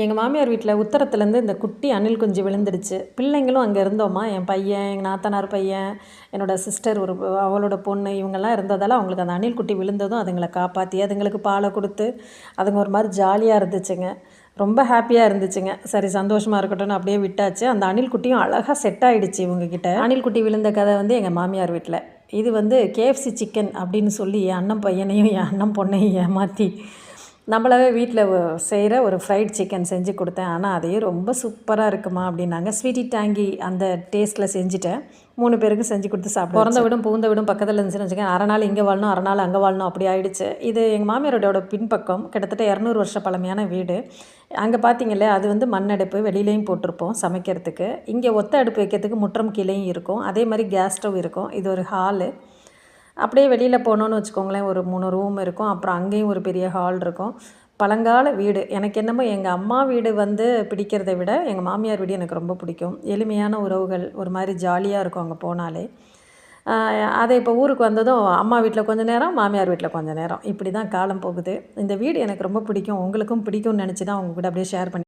எங்கள் மாமியார் வீட்டில் உத்தரத்துலேருந்து இந்த குட்டி அணில் குஞ்சு விழுந்துடுச்சு. பிள்ளைங்களும் அங்கே இருந்தோமா, என் பையன், எங்கள் நாத்தனார் பையன், என்னோடய சிஸ்டர் அவளோட பொண்ணு இவங்கெல்லாம் இருந்ததால் அவங்களுக்கு அந்த அணில் குட்டி விழுந்ததும் அதுங்களை காப்பாற்றி அதுங்களுக்கு பாலை கொடுத்து அதுங்க ஒரு மாதிரி ஜாலியாக இருந்துச்சுங்க. ரொம்ப ஹாப்பியாக இருந்துச்சுங்க. சரி சந்தோஷமாக இருக்கட்டும்னு அப்படியே விட்டாச்சு. அந்த அணில் குட்டியும் அழகாக செட் ஆகிடுச்சு இவங்கக்கிட்ட. அணில் குட்டி விழுந்த கதை எங்கள் மாமியார் வீட்டில். இது KFC சிக்கன் அப்படின்னு சொல்லி என் அண்ணன் பையனையும் என் அண்ணன் பொண்ணையும் ஏமாற்றி நம்மளாவே வீட்டில் செய்கிற ஒரு ஃப்ரைட் சிக்கன் செஞ்சு கொடுத்தேன். ஆனால் அதையே ரொம்ப சூப்பராக இருக்குமா அப்படின்னாங்க. ஸ்வீட்டி டேங்கி அந்த டேஸ்ட்டில் செஞ்சுட்டேன். 3 பேருக்கும் செஞ்சு கொடுத்து சாப்பிட்டு பிறந்த வீடும் பூந்த வீடும் பக்கத்தில் இருந்துச்சுன்னு வச்சுக்கேன். அரை நாள் இங்கே வாழணும், அரை நாள் அங்கே வாழணும், அப்படி ஆகிடுச்சு. இது எங்கள் மாமியாரோட பின்பக்கம் கிட்டத்தட்ட 200 வருஷ பழமையான வீடு. அங்கே பார்த்தீங்களே அது மண்ணடுப்பு வெளியிலையும் போட்டிருப்போம் சமைக்கிறதுக்கு. இங்கே ஒத்த அடுப்பு வைக்கிறதுக்கு முற்றம் கீழேயும் இருக்கும். அதே மாதிரி கேஸ் ஸ்டவ் இருக்கும். இது ஒரு ஹாலு. அப்படியே வெளியில் போனோன்னு வச்சுக்கோங்களேன், ஒரு 3 ரூம் இருக்கும். அப்புறம் அங்கேயும் ஒரு பெரிய ஹால் இருக்கும். பழங்கால வீடு. எனக்கு என்னமோ எங்கள் அம்மா வீடு பிடிக்கிறத விட எங்கள் மாமியார் வீடு எனக்கு ரொம்ப பிடிக்கும். எளிமையான உறவுகள், ஒரு மாதிரி ஜாலியாக இருக்கும் அங்கே போனாலே. அதை இப்போ ஊருக்கு வந்ததும் அம்மா வீட்டில் கொஞ்சம் நேரம், மாமியார் வீட்டில் கொஞ்சம் நேரம், இப்படி தான் காலம் போகுது. இந்த வீடு எனக்கு ரொம்ப பிடிக்கும். உங்களுக்கும் பிடிக்கும்னு நினச்சி தான் உங்ககிட்ட அப்படியே ஷேர் பண்ணி